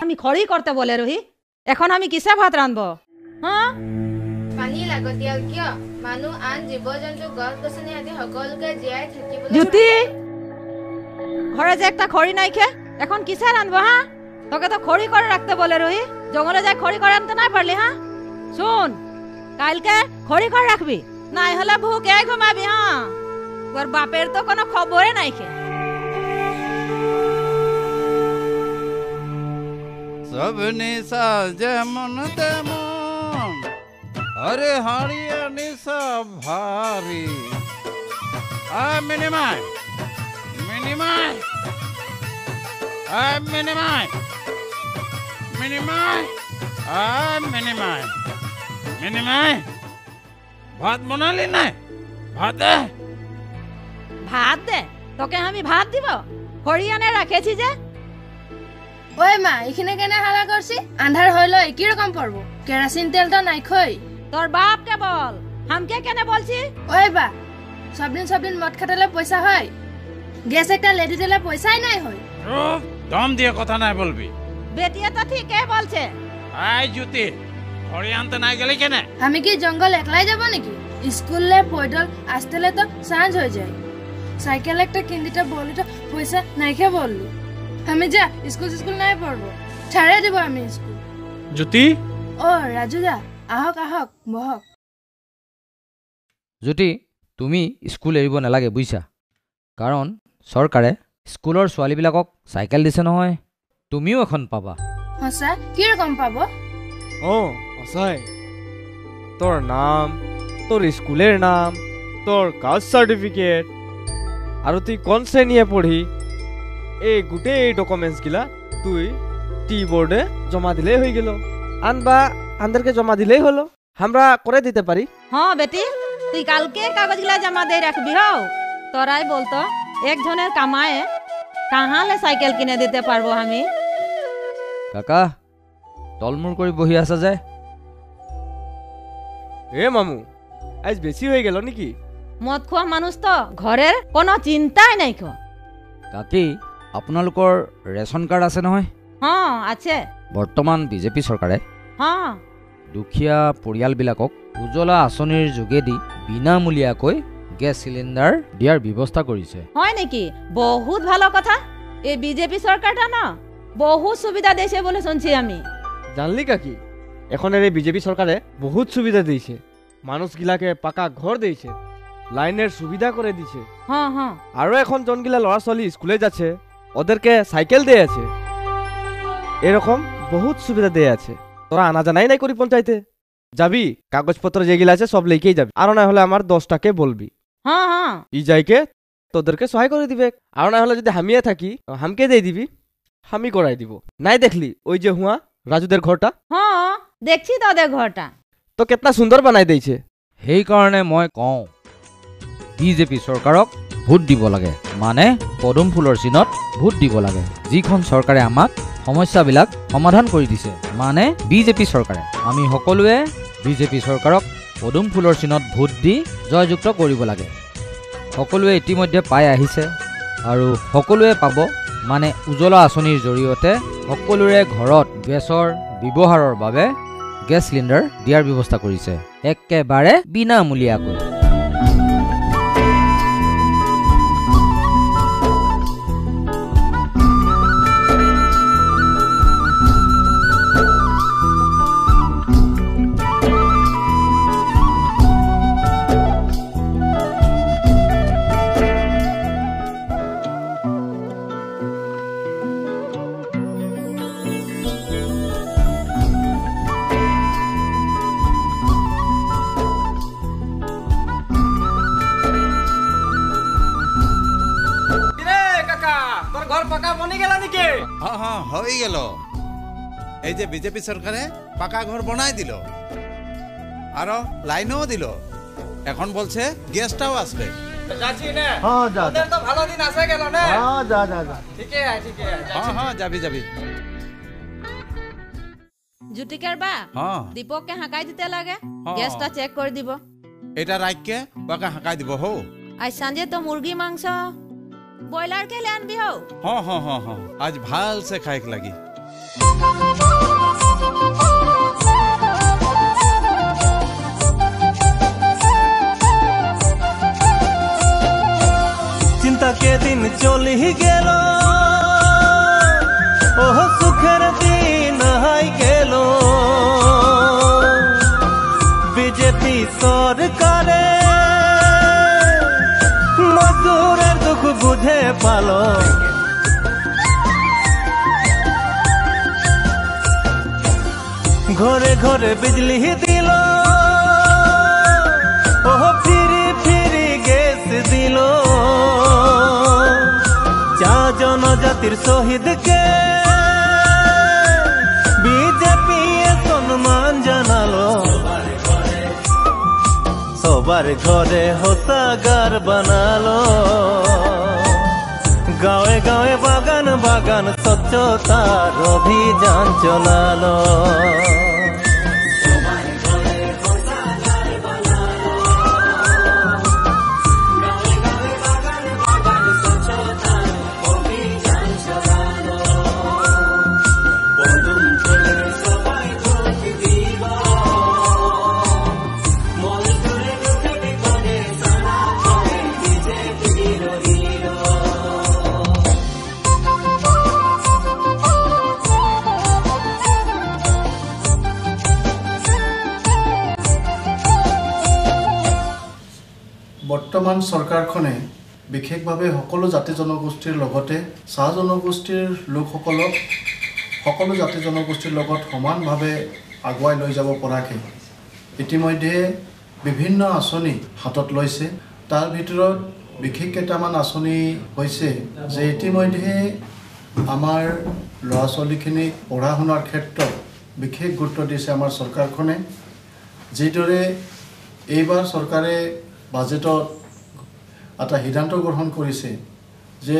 আমি খড়ি কৰতে বলে ৰহি এখন আমি কিসে ভাত ৰাঁধব হ্যাঁ পানী লাগতিয়াল কিয় মানুহ আন জীৱ জন্তু গছ গছনি আদি সকলোকে জীয়াই থাকিবলৈ জ্যোতি ঘরে যে একটা খড়ি নাই খে এখন কিসে রাঁধব হ্যাঁ তোকে তো খড়ি করে রাখতে বলে রহি জঙ্গলে যাই খড়ি করে আনতে নাই পারলি হ্যাঁ শুন কালকে খড়ি করে রাখবি নাই হলে ভুকে ঘুমাবি হ্যাঁ তোর বাপের তো কোনো খবরে নাই খে सब निशा जेमन तेमन अरे हाड़िया निशा भारी आ मिनिमाय मिनिमाय आ मिनिमाय मिनिमाय आ मिनिमाय मिनिमाय भात बनाली নাই ভাত দে তোকে আমি ভাত দিব খড়ি আনে রাখেছি যে ওই মা এখানে কেন হালা করছি আন্ধার হইলো কি রকম পড়ব কেরাসিন তেল তো নাই খই তোর বাপ কে বল হামকে কেন বলছি ওই বা সবদিন মদ খাটালে পয়সা হয় গ্যাস একটা লেডি দিলে পয়সাই নাই হয় দম দিয়ে কথা নাই বলবি বেটিয়া তো ঠিকই বলছে আই জ্যোতি খড়ি আনতে নাই গেলি কেন আমি কি জঙ্গল একলাই যাব নাকি স্কুলে পয়দল আসতেলে তো সাঁঝ হয়ে যায় সাইকেল একটা কিনতে বলি তো পয়সা নাই খে বললু আমি যা স্কুল নাই পড়ব ছাড়ে দিব আমি স্কুল জ্যোতি ও রাজু দা আহক আহক বহক জ্যোতি তুমি স্কুল এৰিব নালাগে বুইছা কাৰণ চৰকাৰে স্কুলৰ ছোৱালীবিলাকক চাইকেল দিছে নহয় তুমিও এখন পাবা হসা কি রকম পাব সঁচাই তোর নাম তোর স্কুলের নাম তোর কাস্ট সার্টিফিকেট আর তুই কোন শ্রেণীয়ে পড়ি এই গোটেই ডকুমেন্টস গিলা তুই টি বোর্ডে জমা দিলেই হয়ে গেল আনবা আন্দারকে জমা দিলেই হলো আমরা করে দিতে পারি হ্যাঁ বেটি তুই কালকে কাগজগুলা জমা দিয়ে রাখবি হও তোরাই বলতো একজনের কামায়ে কাহালে সাইকেল কিনে দিতে পারবো আমি কাকা তলমূৰ কৰি বহি আছা যে এ মামু আজ বেশি হয়ে গেল নাকি মদ খোৱা মানুষ তো ঘৰেৰ কোনো চিন্তাই নাই খো কাকি আপোনালোকৰ ৰেচন কাৰ্ড আছে নহয় হ্যাঁ আছে বৰ্তমান বিজেপি চৰকাৰে হ্যাঁ দুখীয়া পৰিয়ালবিলাকক উজ্জ্বলা আঁচনিৰ যোগেদি বিনামূলীয়াকৈ গেছ চিলিণ্ডাৰ দিয়াৰ ব্যৱস্থা কৰিছে হয় নাকি বহুত ভালো কথা এই বিজেপি সরকারটা না বহুত সুবিধা দিয়েছে বলে শুনছি আমি জানলি কাকি এখন এই বিজেপি সরকারে বহুত সুবিধা দিয়েছে মানুষ গিলাকে পাকা ঘর দিয়েছে লাইনের সুবিধা করে দিছে হ্যাঁ হ্যাঁ আরো এখন জনগিলা লড়া ছোৱালী স্কুলে যাচ্ছে ওদেরকে সাইকেল দিয়ে আছে এরকম বহুত সুবিধা দিয়ে আছে তোরা আনা জানাই নাই করি পঞ্চায়েতে যাবি কাগজপত্র যেগুলা আছে সব লেকেই যাবি আর না হলে আমার 10টাকে বলবি হ্যাঁ হ্যাঁ ই যাইকে তোদেরকে সহায় করে দিবে আর না হলে যদি হামিয়ে থাকি হামকে দিয়ে দিবি হামি করাই দিব নাই দেখলি ওই যে হুয়া রাজুদের ঘরটা হ্যাঁ দেখছি তোদের ঘরটা তো কেতনা সুন্দর বানাই দিয়েছে সেইকাৰণে মই কওঁ বিজেপি চৰকাৰক ভোট দিব লাগে মানে পদুম ফুলৰ চিনত ভোট দিব লাগে যিখন চৰকাৰে আমাক সমস্যাবিলাক সমাধান কৰি দিছে মানে বিজেপি চৰকাৰে আমি সকলোৱে বিজেপি চৰকাৰক পদুম ফুলৰ চিনত ভোট দি জয়যুক্ত কৰিব লাগে সকলোৱে ইতিমধ্যে পাই আহিছে আৰু সকলোৱে পাব মানে উজ্জ্বলা আঁচনিৰ জৰিয়তে সকলোৰে ঘৰত গেছৰ ব্যৱহাৰৰ বাবে গেছ চিলিণ্ডাৰ দিয়াৰ ব্যৱস্থা কৰিছে একেবাৰে বিনামূলীয়াকৈ হয়ে গেল এই যে বিজেপি সরকারে পাকা ঘর বনাই দিল আর লাইনও দিল এখন বলছে গ্যাসটাও আসবে যাবি যাবি জুটিকার বা দীপককে হাঁকাই দিতে লাগে গ্যাসটা চেক করে দিব এটা রাখকে বাকে হাঁকাই দিব হো আজ সাঁজে তো মুরগি মাংস ব্রয়লার কে ले আনবি হো हाँ हाँ हाँ हाँ आज भाल से खाए के लगी চিন্তা কে দিন চলি গেল ওহ সুখের দিন হাই গেল বিজেপি সরকারে মজদুরের দুঃখ বুঝে পালো ঘরে ঘরে বিজলি দিল ওহ ফিরি ফিরি গ্যাস দিল চা জনজাতির শহীদকে বিজেপি সম্মান জানালো সবার ঘরে হোসাগার বানালো গাঁয়ে গাঁয়ে বাগান বাগান স্বচ্ছতার অভিযান চলালো বৰ্তমান চৰকাৰখনে বিশেষভাৱে সকলো জাতি জনগোষ্ঠীৰ লগতে চাহ জনগোষ্ঠীৰ লোকসকলক সকলো জাতি জনগোষ্ঠীৰ লগত সমানভাৱে আগুৱাই লৈ যাব পৰাকৈ ইতিমধ্যে বিভিন্ন আঁচনি হাতত লৈছে তাৰ ভিতৰত বিশেষ কেইটামান আঁচনি হৈছে যে ইতিমধ্যে আমাৰ ল'ৰা ছোৱালীখিনিক পঢ়া শুনাৰ ক্ষেত্ৰত বিশেষ গুৰুত্ব দিছে আমাৰ চৰকাৰখনে যিদৰে এইবাৰ চৰকাৰে বাজেটত এটা সিদ্ধান্ত গ্ৰহণ কৰিছে যে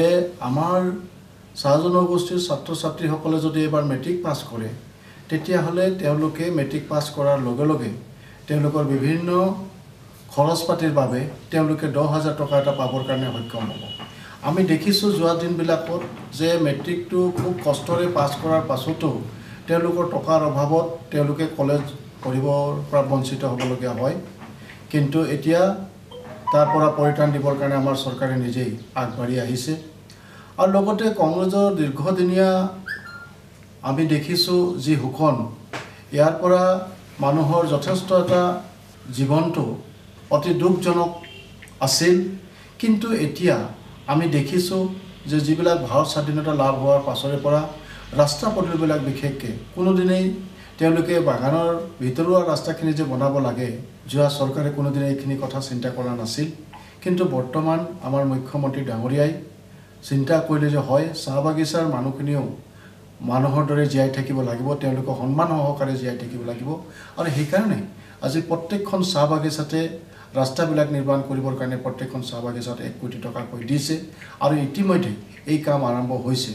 আমাৰ চাহ জনগোষ্ঠীৰ ছাত্ৰ ছাত্ৰীসকলে যদি এবাৰ মেট্ৰিক পাছ কৰে তেতিয়াহ'লে তেওঁলোকে মেট্ৰিক পাছ কৰাৰ লগে লগে তেওঁলোকৰ বিভিন্ন খৰচ পাতিৰ বাবে তেওঁলোকে 10,000 টকা এটা পাবৰ কাৰণে সক্ষম হ'ব আমি দেখিছোঁ যোৱা দিনবিলাকত যে মেট্ৰিকটো খুব কষ্টৰে পাছ কৰাৰ পাছতো তেওঁলোকৰ টকাৰ অভাৱত তেওঁলোকে কলেজ পঢ়িবৰ পৰা বঞ্চিত হ'বলগীয়া হয় কিন্তু এতিয়া তাৰ পৰা পৰিত্ৰাণ দিবৰ কাৰণে আমাৰ চৰকাৰে নিজেই আগবাঢ়ি আহিছে আৰু লগতে কংগ্ৰেছৰ দীৰ্ঘদিনীয়া আমি দেখিছোঁ যি শোষণ ইয়াৰ পৰা মানুহৰ যথেষ্ট এটা জীৱনটো অতি দুখজনক আছিল কিন্তু এতিয়া আমি দেখিছোঁ যে যিবিলাক ভাৰত স্বাধীনতা লাভ হোৱাৰ পাছৰে পৰা ৰাস্তা পদূলিবিলাক বিশেষকৈ কোনোদিনেই তেওঁলোকে বাগানৰ ভিতৰুৱা ৰাস্তাখিনি যে বনাব লাগে যোৱা চৰকাৰে কোনোদিনে এইখিনি কথা চিন্তা কৰা নাছিল কিন্তু বৰ্তমান আমাৰ মুখ্যমন্ত্ৰী ডাঙৰীয়াই চিন্তা কৰিলে যে হয় চাহ বাগিচাৰ মানুহখিনিও মানুহৰ দৰে জীয়াই থাকিব লাগিব তেওঁলোকক সন্মান সহকাৰে জীয়াই থাকিব লাগিব আৰু সেইকাৰণে আজি প্ৰত্যেকখন চাহ বাগিচাতে ৰাস্তাবিলাক নিৰ্মাণ কৰিবৰ কাৰণে প্ৰত্যেকখন চাহ বাগিচাত 1 কোটি টকা কৈ দিছে আৰু ইতিমধ্যে এই কাম আৰম্ভ হৈছে